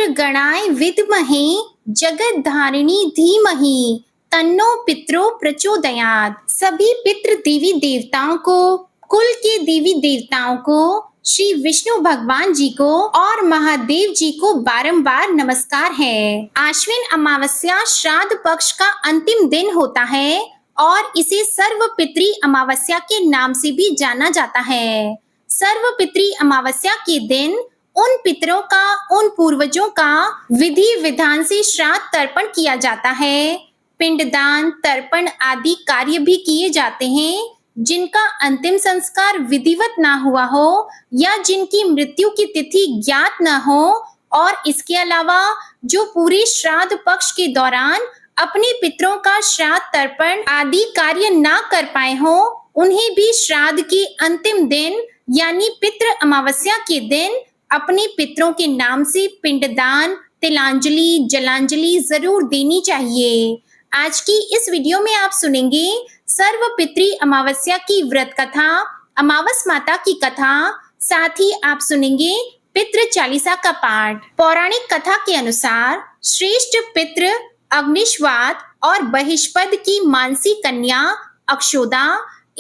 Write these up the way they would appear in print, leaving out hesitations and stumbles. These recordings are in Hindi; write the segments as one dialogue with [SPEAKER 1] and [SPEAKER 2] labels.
[SPEAKER 1] पितृगणाय विद्महे जगद्धारिणी धीमहि तन्नो पितरो प्रचोदयात्। सभी पितृ देवी देवताओं को, कुल के देवी देवताओं को, श्री विष्णु भगवान जी को और महादेव जी को बारंबार नमस्कार है। आश्विन अमावस्या श्राद्ध पक्ष का अंतिम दिन होता है और इसे सर्वपित्री अमावस्या के नाम से भी जाना जाता है। सर्वपित्री अमावस्या के दिन उन पितरों का, उन पूर्वजों का विधि विधान से श्राद्ध तर्पण किया जाता है। पिंडदान, तर्पण आदि कार्य भी किए जाते हैं जिनका अंतिम संस्कार विधिवत ना हुआ हो या जिनकी मृत्यु की तिथि ज्ञात न हो, और इसके अलावा जो पूरे श्राद्ध पक्ष के दौरान अपने पितरों का श्राद्ध तर्पण आदि कार्य ना कर पाए हो, उन्हें भी श्राद्ध के अंतिम दिन यानी पितृ अमावस्या के दिन अपने पितरों के नाम से पिंडदान, तिलांजलि, जलांजलि जरूर देनी चाहिए। आज की इस वीडियो में आप सुनेंगे सर्वपित्री अमावस्या की व्रत कथा, अमावस माता की कथा, साथ ही आप सुनेंगे पितृ चालीसा का पाठ। पौराणिक कथा के अनुसार श्रेष्ठ पितृ अग्निश्वात और बहिष्पद की मानसी कन्या अक्षोदा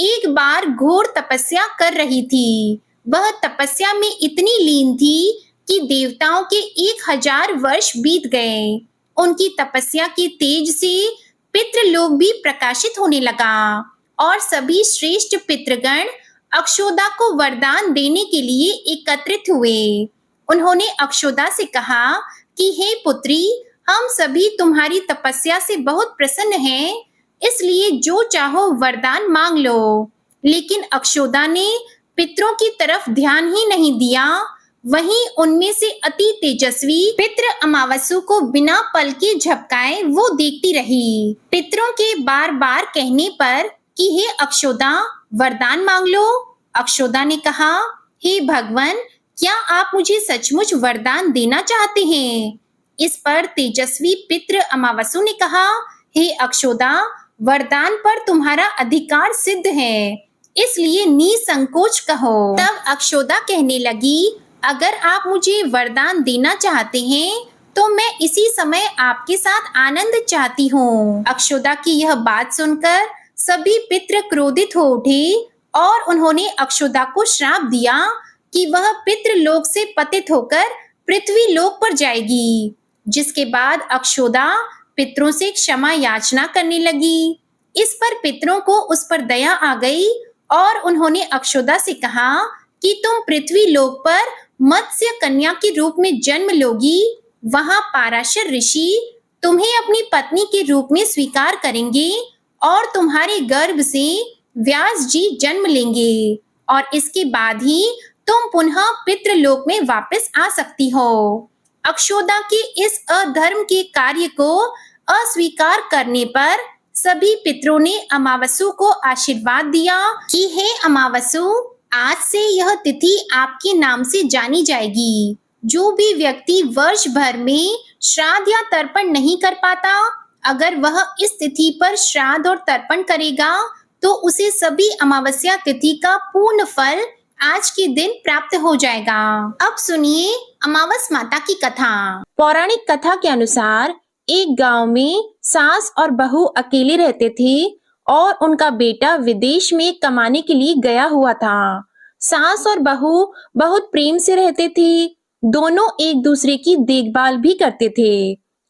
[SPEAKER 1] एक बार घोर तपस्या कर रही थी। वह तपस्या में इतनी लीन थी कि देवताओं के 1000 वर्ष बीत गए। उनकी तपस्या के तेज से पितृलोक भी प्रकाशित होने लगा और सभी श्रेष्ठ पितृगण अक्षोदा को वरदान देने के लिए एकत्रित हुए। उन्होंने अक्षोदा से कहा कि हे पुत्री, हम सभी तुम्हारी तपस्या से बहुत प्रसन्न हैं, इसलिए जो चाहो वरदान मांग लो। लेकिन अक्षोदा ने पितरों की तरफ ध्यान ही नहीं दिया। वहीं उनमें से अति तेजस्वी पितृ अमावस्या को बिना पल के झपकाए वो देखती रही। पितरों के बार बार कहने पर कि हे अक्षोदा, वरदान मांग लो, अक्षोदा ने कहा, हे भगवान, क्या आप मुझे सचमुच वरदान देना चाहते हैं? इस पर तेजस्वी पितृ अमावस्या ने कहा, हे अक्षोदा, वरदान पर तुम्हारा अधिकार सिद्ध है, इसलिए निसंकोच कहो। तब अक्षोदा कहने लगी, अगर आप मुझे वरदान देना चाहते हैं तो मैं इसी समय आपके साथ आनंद चाहती हूँ। अक्षोदा की यह बात सुनकर सभी पितृ क्रोधित हो उठे और उन्होंने अक्षोदा को श्राप दिया कि वह पितृलोक से पतित होकर पृथ्वी लोक पर जाएगी। जिसके बाद अक्षोदा पितरों से क्षमा याचना करने लगी। इस पर पितरों को उस पर दया आ गई और उन्होंने अक्षोदा से कहा कि तुम पृथ्वी लोक पर मत्स्य कन्या के रूप में जन्म लोगी। वहां पाराशर ऋषि तुम्हें अपनी पत्नी के रूप में स्वीकार करेंगे और तुम्हारे गर्भ से व्यास जी जन्म लेंगे और इसके बाद ही तुम पुनः पितृलोक में वापस आ सकती हो। अक्षोदा के इस अधर्म के कार्य को अस्वीकार करने पर सभी पितरों ने अमावस्या को आशीर्वाद दिया कि हे अमावस्या, आज से यह तिथि आपके नाम से जानी जाएगी। जो भी व्यक्ति वर्ष भर में श्राद्ध या तर्पण नहीं कर पाता, अगर वह इस तिथि पर श्राद्ध और तर्पण करेगा तो उसे सभी अमावस्या तिथि का पूर्ण फल आज के दिन प्राप्त हो जाएगा। अब सुनिए अमावस माता की कथा। पौराणिक कथा के अनुसार एक गांव में सास और बहू अकेले रहते थे और उनका बेटा विदेश में कमाने के लिए गया हुआ था। सास और बहू बहुत प्रेम से रहते थे। दोनों एक दूसरे की देखभाल भी करते थे।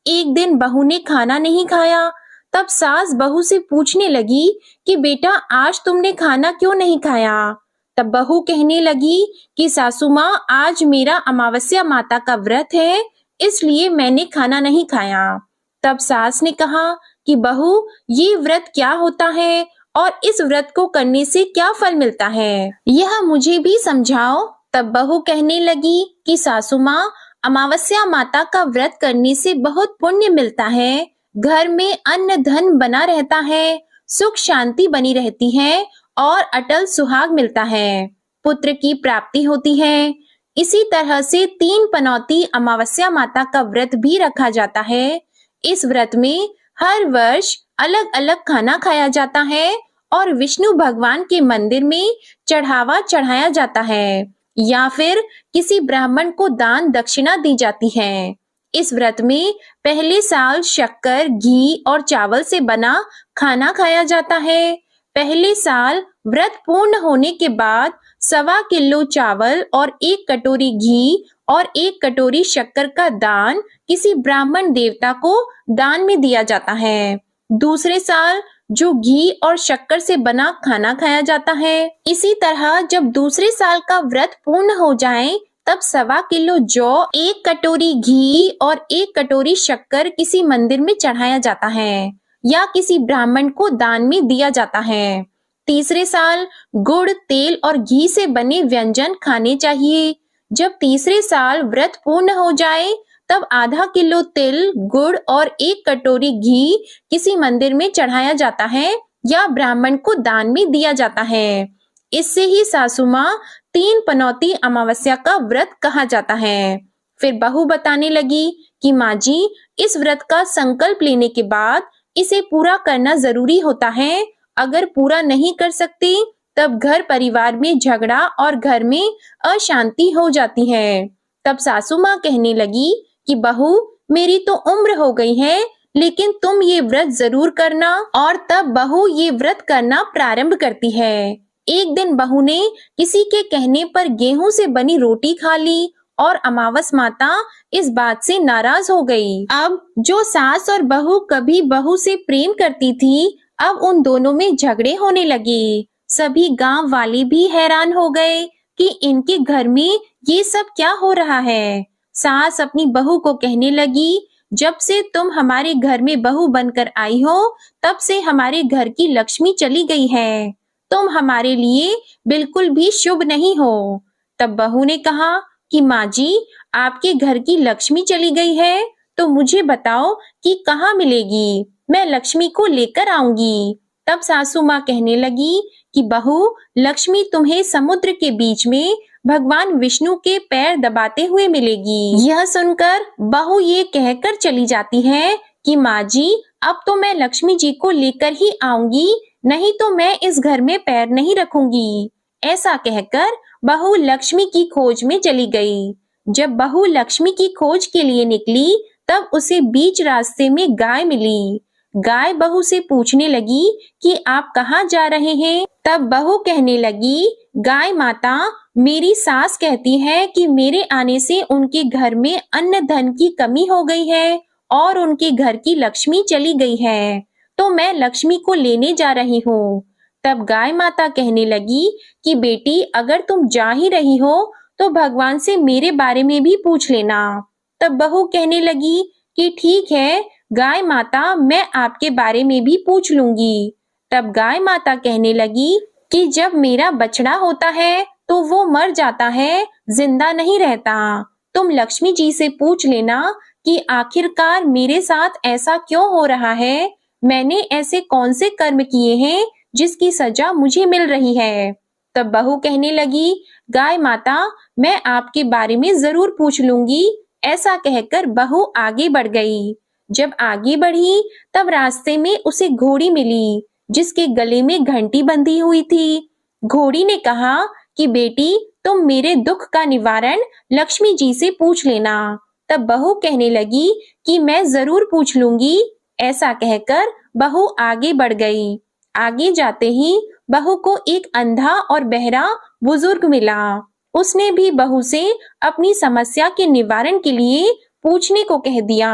[SPEAKER 1] एक दिन बहू ने खाना नहीं खाया। तब सास बहू से पूछने लगी कि बेटा, आज तुमने खाना क्यों नहीं खाया? तब बहू कहने लगी कि सासू माँ, आज मेरा अमावस्या माता का व्रत है, इसलिए मैंने खाना नहीं खाया। तब सास ने कहा कि बहू, ये व्रत क्या होता है और इस व्रत को करने से क्या फल मिलता है, यह मुझे भी समझाओ। तब बहू कहने लगी कि सासू माँ, अमावस्या माता का व्रत करने से बहुत पुण्य मिलता है, घर में अन्न धन बना रहता है, सुख शांति बनी रहती है और अटल सुहाग मिलता है, पुत्र की प्राप्ति होती है। इसी तरह से 3 पनौती अमावस्या माता का व्रत भी रखा जाता है। इस व्रत में हर वर्ष अलग अलग खाना खाया जाता है और विष्णु भगवान के मंदिर में चढ़ावा चढ़ाया जाता है या फिर किसी ब्राह्मण को दान दक्षिणा दी जाती है। इस व्रत में पहले साल शक्कर, घी और चावल से बना खाना खाया जाता है। पहले साल व्रत पूर्ण होने के बाद 1.25 किलो चावल और 1 कटोरी घी और 1 कटोरी शक्कर का दान किसी ब्राह्मण देवता को दान में दिया जाता है। दूसरे साल जो घी और शक्कर से बना खाना खाया जाता है। इसी तरह जब दूसरे साल का व्रत पूर्ण हो जाए तब 1.25 किलो जौ, 1 कटोरी घी और 1 कटोरी शक्कर किसी मंदिर में चढ़ाया जाता है या किसी ब्राह्मण को दान में दिया जाता है। तीसरे साल गुड़, तेल और घी से बने व्यंजन खाने चाहिए। जब तीसरे साल व्रत पूर्ण हो जाए तब आधा किलो तिल, गुड़ और 1 कटोरी घी किसी मंदिर में चढ़ाया जाता है या ब्राह्मण को दान में दिया जाता है। इससे ही सासू माँ 3 पनौती अमावस्या का व्रत कहा जाता है। फिर बहू बताने लगी कि माँ जी, इस व्रत का संकल्प लेने के बाद इसे पूरा करना जरूरी होता है। अगर पूरा नहीं कर सकती तब घर परिवार में झगड़ा और घर में अशांति हो जाती है। तब सासू माँ कहने लगी कि बहू, मेरी तो उम्र हो गई है, लेकिन तुम ये व्रत जरूर करना। और तब बहू ये व्रत करना प्रारंभ करती है। एक दिन बहू ने किसी के कहने पर गेहूं से बनी रोटी खा ली और अमावस माता इस बात से नाराज हो गई। अब जो सास और बहू कभी बहू से प्रेम करती थी, अब उन दोनों में झगड़े होने लगे। सभी गांव वाले भी हैरान हो गए कि इनके घर में ये सब क्या हो रहा है। सास अपनी बहू को कहने लगी, जब से तुम हमारे घर में बहू बनकर आई हो, तब से हमारे घर की लक्ष्मी चली गई है। तुम हमारे लिए बिल्कुल भी शुभ नहीं हो। तब बहू ने कहा कि माँ जी, आपके घर की लक्ष्मी चली गई है तो मुझे बताओ कि कहाँ मिलेगी, मैं लक्ष्मी को लेकर आऊंगी। तब सासू माँ कहने लगी कि बहू, लक्ष्मी तुम्हें समुद्र के बीच में भगवान विष्णु के पैर दबाते हुए मिलेगी। यह सुनकर बहू ये कहकर चली जाती है कि माँ जी, अब तो मैं लक्ष्मी जी को लेकर ही आऊंगी, नहीं तो मैं इस घर में पैर नहीं रखूंगी। ऐसा कहकर बहू लक्ष्मी की खोज में चली गई। जब बहू लक्ष्मी की खोज के लिए निकली तब उसे बीच रास्ते में गाय मिली। गाय बहू से पूछने लगी कि आप कहाँ जा रहे हैं। तब बहू कहने लगी, गाय माता, मेरी सास कहती है कि मेरे आने से उनके घर में अन्न धन की कमी हो गई है और उनके घर की लक्ष्मी चली गई है, तो मैं लक्ष्मी को लेने जा रही हूँ। तब गाय माता कहने लगी कि बेटी, अगर तुम जा ही रही हो तो भगवान से मेरे बारे में भी पूछ लेना। तब बहू कहने लगी कि ठीक है गाय माता, मैं आपके बारे में भी पूछ लूंगी। तब गाय माता कहने लगी कि जब मेरा बछड़ा होता है तो वो मर जाता है, जिंदा नहीं रहता। तुम लक्ष्मी जी से पूछ लेना कि आखिरकार मेरे साथ ऐसा क्यों हो रहा है, मैंने ऐसे कौन से कर्म किए हैं जिसकी सजा मुझे मिल रही है। तब बहू कहने लगी, गाय माता, मैं आपके बारे में जरूर पूछ लूंगी। ऐसा कहकर बहू आगे बढ़ गई। जब आगे बढ़ी तब रास्ते में उसे घोड़ी मिली जिसके गले में घंटी बंधी हुई थी। घोड़ी ने कहा कि बेटी, तुम मेरे दुख का निवारण लक्ष्मी जी से पूछ लेना। तब बहू कहने लगी कि मैं जरूर पूछ लूंगी। ऐसा कहकर बहू आगे बढ़ गई। आगे जाते ही बहू को एक अंधा और बहरा बुजुर्ग मिला। उसने भी बहू से अपनी समस्या के निवारण के लिए पूछने को कह दिया।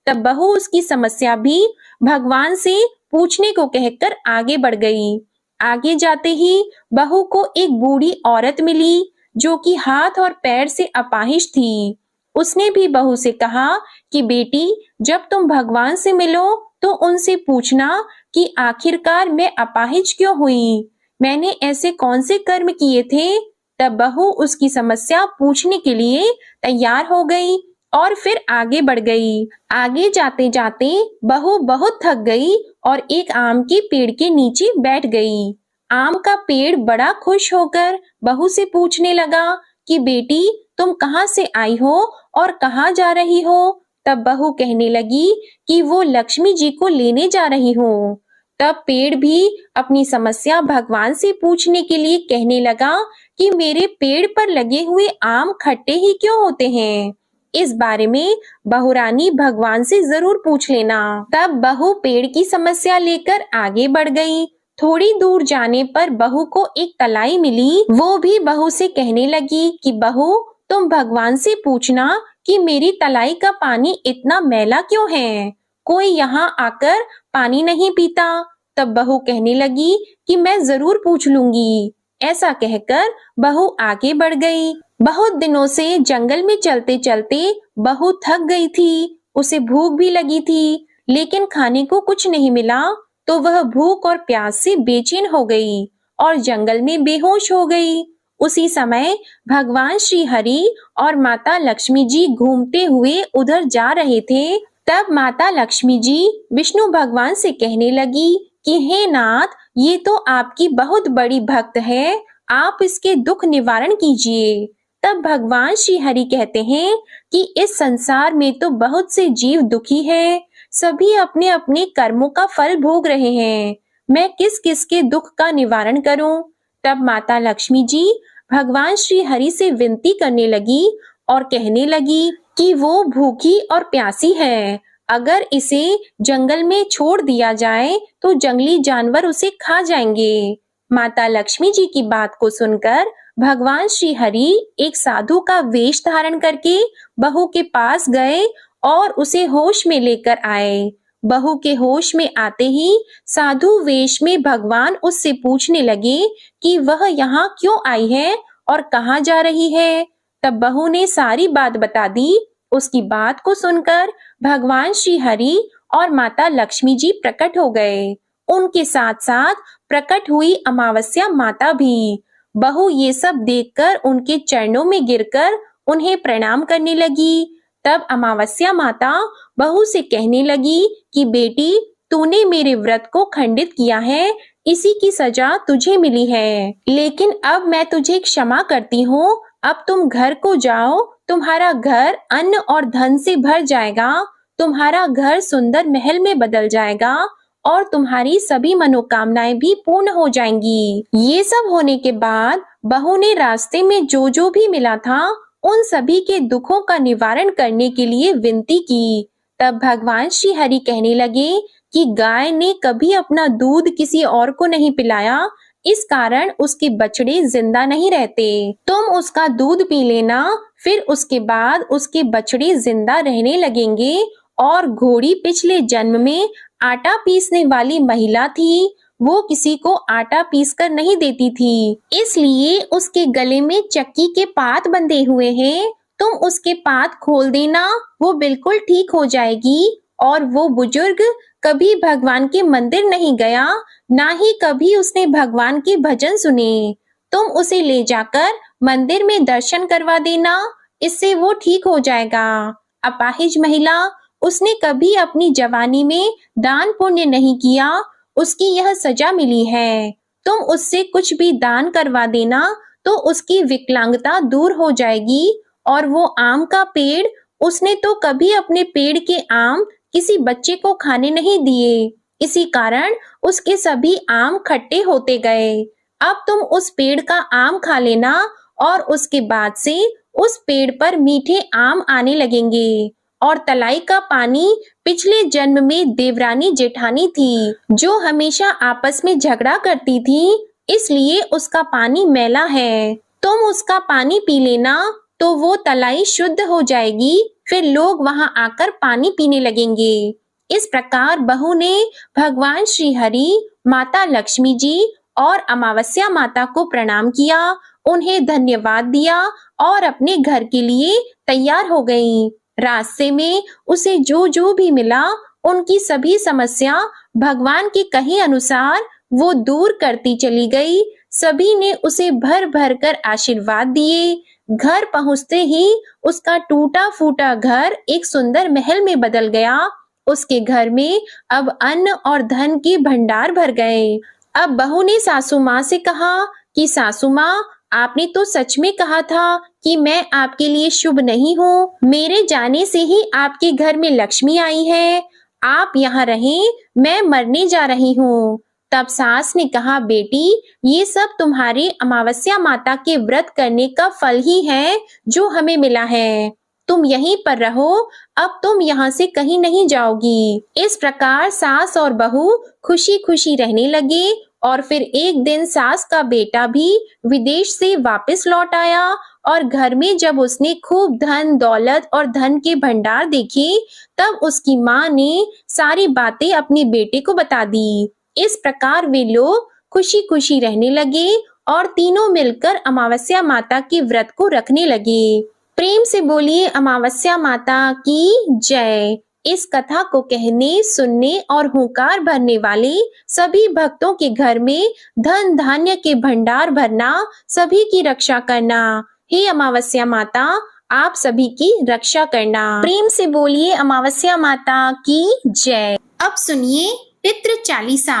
[SPEAKER 1] तब बहू उसकी समस्या भी भगवान से पूछने को कहकर आगे बढ़ गई। आगे जाते ही बहू को एक बूढ़ी औरत मिली जो कि हाथ और पैर से अपाहिज थी। उसने भी बहू से कहा कि बेटी, जब तुम भगवान से मिलो तो उनसे पूछना कि आखिरकार मैं अपाहिज क्यों हुई, मैंने ऐसे कौन से कर्म किए थे। तब बहू उसकी समस्या पूछने के लिए तैयार हो गई और फिर आगे बढ़ गई। आगे जाते जाते बहू बहुत थक गई और एक आम के पेड़ के नीचे बैठ गई। आम का पेड़ बड़ा खुश होकर बहू से पूछने लगा कि बेटी, तुम कहाँ से आई हो और कहाँ जा रही हो। तब बहू कहने लगी कि वो लक्ष्मी जी को लेने जा रही हूँ। तब पेड़ भी अपनी समस्या भगवान से पूछने के लिए कहने लगा कि मेरे पेड़ पर लगे हुए आम खट्टे ही क्यों होते हैं,
[SPEAKER 2] इस बारे में बहुरानी भगवान से जरूर पूछ लेना। तब बहू पेड़ की समस्या लेकर आगे बढ़ गई। थोड़ी दूर जाने पर बहू को एक तलाई मिली। वो भी बहू से कहने लगी कि बहू, तुम भगवान से पूछना कि मेरी तलाई का पानी इतना मैला क्यों है, कोई यहाँ आकर पानी नहीं पीता। तब बहू कहने लगी कि मैं जरूर पूछ लूंगी। ऐसा कहकर बहू आगे बढ़ गई। बहुत दिनों से जंगल में चलते चलते बहू थक गई थी। उसे भूख भी लगी थी, लेकिन खाने को कुछ नहीं मिला, तो वह भूख और प्यास से बेचैन हो गई और जंगल में बेहोश हो गई। उसी समय भगवान श्री हरि और माता लक्ष्मी जी घूमते हुए उधर जा रहे थे। तब माता लक्ष्मी जी विष्णु भगवान से कहने लगी कि हे नाथ, ये तो आपकी बहुत बड़ी भक्त है, आप इसके दुख निवारण कीजिए। तब भगवान श्री हरि कहते हैं कि इस संसार में तो बहुत से जीव दुखी हैं, सभी अपने अपने कर्मों का फल भोग रहे हैं, मैं किस किस के दुख का निवारण करूं। तब माता लक्ष्मी जी भगवान श्री हरि से विनती करने लगी और कहने लगी कि वो भूखी और प्यासी है, अगर इसे जंगल में छोड़ दिया जाए तो जंगली जानवर उसे खा जाएंगे। माता लक्ष्मी जी की बात को सुनकर भगवान श्री हरि एक साधु का वेश धारण करके बहू के पास गए और उसे होश में लेकर आए। बहू के होश में आते ही साधु वेश में भगवान उससे पूछने लगे कि वह यहाँ क्यों आई है और कहाँ जा रही है। तब बहू ने सारी बात बता दी। उसकी बात को सुनकर भगवान श्री हरि और माता लक्ष्मी जी प्रकट हो गए। उनके साथ साथ प्रकट हुई अमावस्या माता भी। बहू ये सब देखकर उनके चरणों में गिरकर उन्हें प्रणाम करने लगी। तब अमावस्या माता बहू से कहने लगी कि बेटी, तूने मेरे व्रत को खंडित किया है, इसी की सजा तुझे मिली है, लेकिन अब मैं तुझे क्षमा करती हूँ। अब तुम घर को जाओ, तुम्हारा घर अन्न और धन से भर जाएगा, तुम्हारा घर सुंदर महल में बदल जाएगा और तुम्हारी सभी मनोकामनाएं भी पूर्ण हो जाएंगी। ये सब होने के बाद बहू ने रास्ते में जो जो भी मिला था उन सभी के दुखों का निवारण करने के लिए विनती की। तब भगवान श्री हरि कहने लगे कि गाय ने कभी अपना दूध किसी और को नहीं पिलाया, इस कारण उसके बछड़े जिंदा नहीं रहते। तुम उसका दूध पी लेना, फिर उसके बाद उसके बछड़े जिंदा रहने लगेंगे। और घोड़ी पिछले जन्म में आटा पीसने वाली महिला थी, वो किसी को आटा पीसकर नहीं देती थी, इसलिए उसके गले में चक्की के पात बंधे हुए हैं। तुम उसके पात खोल देना, वो बिल्कुल ठीक हो जाएगी। और वो बुजुर्ग कभी भगवान के मंदिर नहीं गया, ना ही कभी उसने भगवान के भजन सुने। तुम उसे ले जाकर मंदिर में दर्शन करवा देना, इससे वो ठीक हो जाएगा। अपाहिज महिला, उसने कभी अपनी जवानी में दान पुण्य नहीं किया, उसकी यह सजा मिली है। तुम उससे कुछ भी दान करवा देना तो उसकी विकलांगता दूर हो जाएगी। और वो आम का पेड़, उसने तो कभी अपने पेड़ के आम किसी बच्चे को खाने नहीं दिए, इसी कारण उसके सभी आम खट्टे होते गए। अब तुम उस पेड़ का आम खा लेना और उसके बाद से उस पेड़ पर मीठे आम आने लगेंगे। और तलाई का पानी पिछले जन्म में देवरानी जेठानी थी, जो हमेशा आपस में झगड़ा करती थी, इसलिए उसका पानी मैला है। तुम उसका पानी पी लेना तो वो तलाई शुद्ध हो जाएगी, फिर लोग वहां आकर पानी पीने लगेंगे। इस प्रकार बहू ने भगवान श्री हरि, माता लक्ष्मी जी और अमावस्या माता को प्रणाम किया, उन्हें धन्यवाद दिया और अपने घर के लिए तैयार हो गई। रास्ते में उसे जो जो भी मिला, उनकी सभी समस्या भगवान के कहे अनुसार वो दूर करती चली गई। सभी ने उसे भर भर कर आशीर्वाद दिए। घर पहुंचते ही उसका टूटा फूटा घर एक सुंदर महल में बदल गया। उसके घर में अब अन्न और धन के भंडार भर गए। अब बहू ने सासू माँ से कहा कि सासू माँ, आपने तो सच में कहा था कि मैं आपके लिए शुभ नहीं हूँ। मेरे जाने से ही आपके घर में लक्ष्मी आई है। आप यहाँ रहें, मैं मरने जा रही हूँ। तब सास ने कहा, बेटी, ये सब तुम्हारे अमावस्या माता के व्रत करने का फल ही है जो हमें मिला है। तुम यहीं पर रहो, अब तुम यहाँ से कहीं नहीं जाओगी। इस प्रकार सास और बहू खुशी खुशी रहने लगे और फिर एक दिन सास का बेटा भी विदेश से वापस लौट आया और घर में जब उसने खूब धन दौलत और धन के भंडार देखे, तब उसकी माँ ने सारी बातें अपने बेटे को बता दी। इस प्रकार वे लोग खुशी खुशी रहने लगे और तीनों मिलकर अमावस्या माता के व्रत को रखने लगे। प्रेम से बोलिए अमावस्या माता की जय। इस कथा को कहने, सुनने और हुंकार भरने वाले सभी भक्तों के घर में धन धान्य के भंडार भरना, सभी की रक्षा करना। हे अमावस्या माता, आप सभी की रक्षा करना। प्रेम से बोलिए अमावस्या माता की जय।
[SPEAKER 1] अब सुनिए पितृ चालीसा।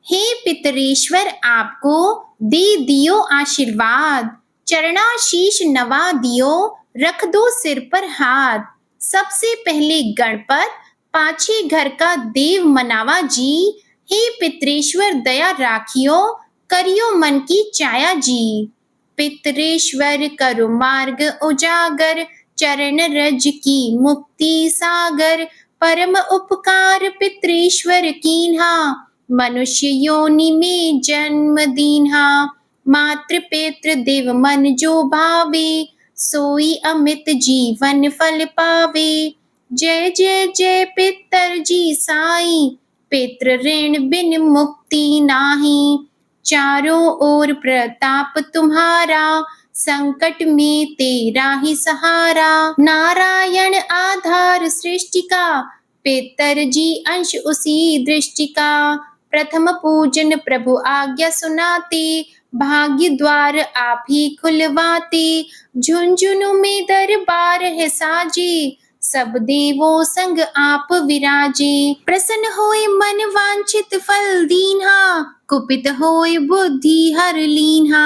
[SPEAKER 1] हे पितरेश्वर, आपको दे दियो आशीर्वाद, चरणाशीष नवा दियो, रख दो सिर पर हाथ। सबसे पहले गणपत, पाछे घर का देव मनावा जी। हे पितरेश्वर दया राखियो, करियो मन की चाया जी। पितरेश्वर करो मार्ग उजागर, चरण रज की मुक्ति सागर। परम उपकार पितरेश्वर कीन्हा, मनुष्य योनि में जन्म दीन्हा। मातृ पितृ देव मन जो भावे, सोई अमित जीवन फल पावे। जय जय जय पितर जी साई, पितृ ऋण बिन मुक्ति नाही। चारों ओर प्रताप तुम्हारा, संकट में तेरा ही सहारा। नारायण आधार सृष्टि का, पितर जी अंश उसी दृष्टि का। प्रथम पूजन प्रभु आज्ञा सुनाते, भाग्य द्वार आप ही खुलवाते। झुंझुनू में दरबार है साजे, सब देवों संग आप विराजे। प्रसन्न होए मन वांछित फल दीन्हा, कुपित होए बुद्धि हर लीन्हा।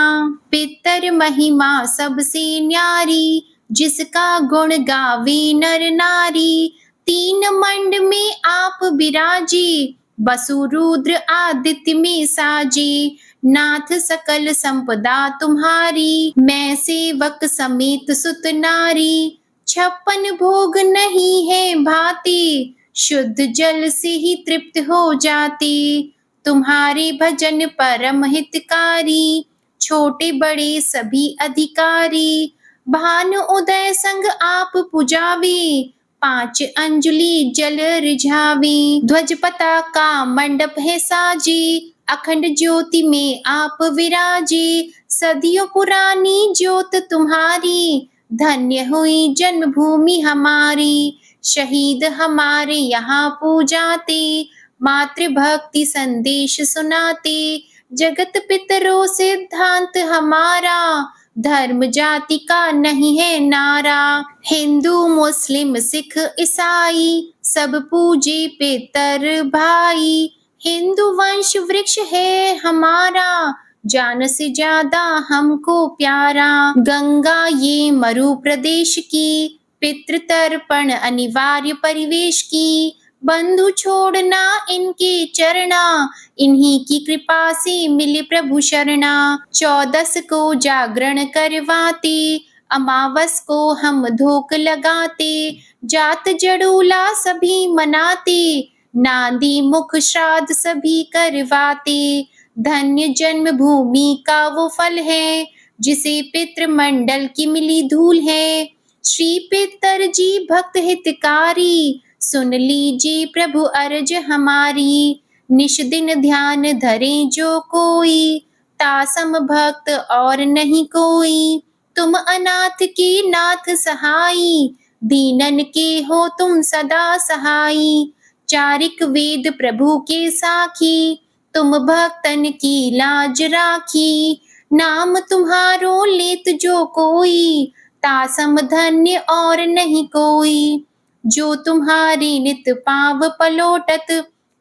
[SPEAKER 1] पितर महिमा सबसे न्यारी, जिसका गुण गावे नर नारी। तीन मंड में आप विराजे, वसु रुद्र आदित्य में साजे। नाथ सकल संपदा तुम्हारी, मैं सेवक समेत सुत नारी। 56 भोग नहीं है भाती, शुद्ध जल से ही तृप्त हो जाती। तुम्हारे भजन परम हितकारी, छोटे बड़े सभी अधिकारी। भानु उदय संग आप पुजावे, 5 अंजलि जल रिझावे। ध्वज पताका मंडप है साजे, अखंड ज्योति में आप विराजे। सदियों पुरानी ज्योत तुम्हारी, धन्य हुई जन्मभूमि हमारी। शहीद हमारे यहाँ पूजाते, मातृभक्ति संदेश सुनाते। जगत पितरों सिद्धांत हमारा, धर्म जाति का नहीं है नारा। हिंदू मुस्लिम सिख ईसाई, सब पूजे पितर भाई। हिंदू वंश वृक्ष है हमारा, जान से ज्यादा हमको प्यारा। गंगा ये मरु प्रदेश की, पितृ तर्पण अनिवार्य परिवेश की। बंधु छोड़ना इनके चरना, इन्हीं की कृपा से मिले प्रभु शरणा। 14 को जागरण करवाते, अमावस को हम धोक लगाते। जात जड़ूला सभी मनाते, नांदी मुख श्राद्ध सभी करवाते। धन्य जन्म भूमि का वो फल है, जिसे पितृ मंडल की मिली धूल है। श्री पितर जी भक्त हितकारी, सुन लीजिए प्रभु अर्ज हमारी। निश दिन ध्यान धरे जो कोई, तासम भक्त और नहीं कोई। तुम अनाथ के नाथ सहाई, दीनन के हो तुम सदा सहाई। चारिक वेद प्रभु के साखी, तुम भक्तन की लाज राखी। नाम तुम्हारो लेत जो कोई, तासम धन्य और नहीं कोई। जो तुम्हारी नित पाव पलोटत,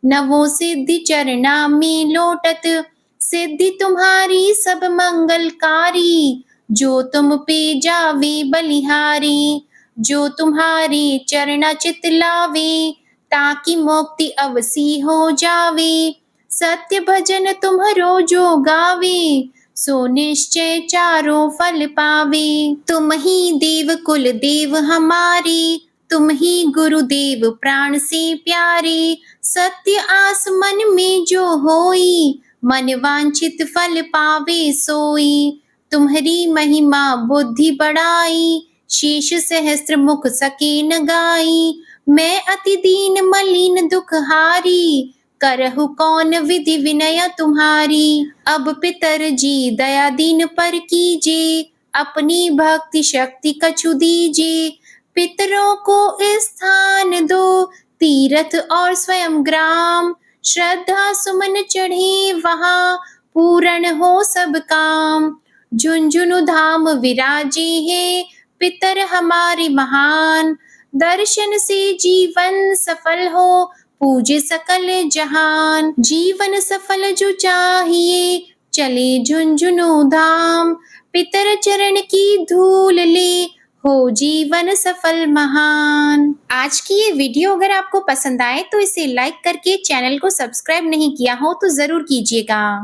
[SPEAKER 1] नवो सिद्धि चरना में लोटत। सिद्धि तुम्हारी सब मंगलकारी, जो तुम पे जावे बलिहारी। जो तुम्हारी चरना चित लावे, ताकि मुक्ति अवसी हो जावे। सत्य भजन तुम्हरो जो गावे, सो निश्चय चारों फल पावे। तुम ही देव कुल देव हमारे, तुम ही गुरुदेव प्राण से प्यारे। सत्य आस मन में जो होई, मन वांछित फल पावे सोई। तुम्हारी महिमा बुद्धि बढ़ाई, शीश सहस्त्र मुख सके न गाई। मैं अति दीन मलिन दुखहारी, करहु कौन विधि विनय तुम्हारी। अब पितर जी दया दीन पर कीजे, अपनी भक्ति शक्ति कछु दीजे। पितरों को स्थान दो, तीर्थ और स्वयं ग्राम। श्रद्धा सुमन चढ़े वहाँ, पूर्ण हो सब काम। झुंझुनु धाम विराजे है, पितर हमारे महान। दर्शन से जीवन सफल हो, पूजे सकल जहान। जीवन सफल जो चाहिए, चले झुंझुनु धाम। पितर चरण की धूल ले, हो जीवन सफल महान। आज की ये वीडियो अगर आपको पसंद आए तो इसे लाइक करके चैनल को सब्सक्राइब नहीं किया हो तो जरूर कीजिएगा।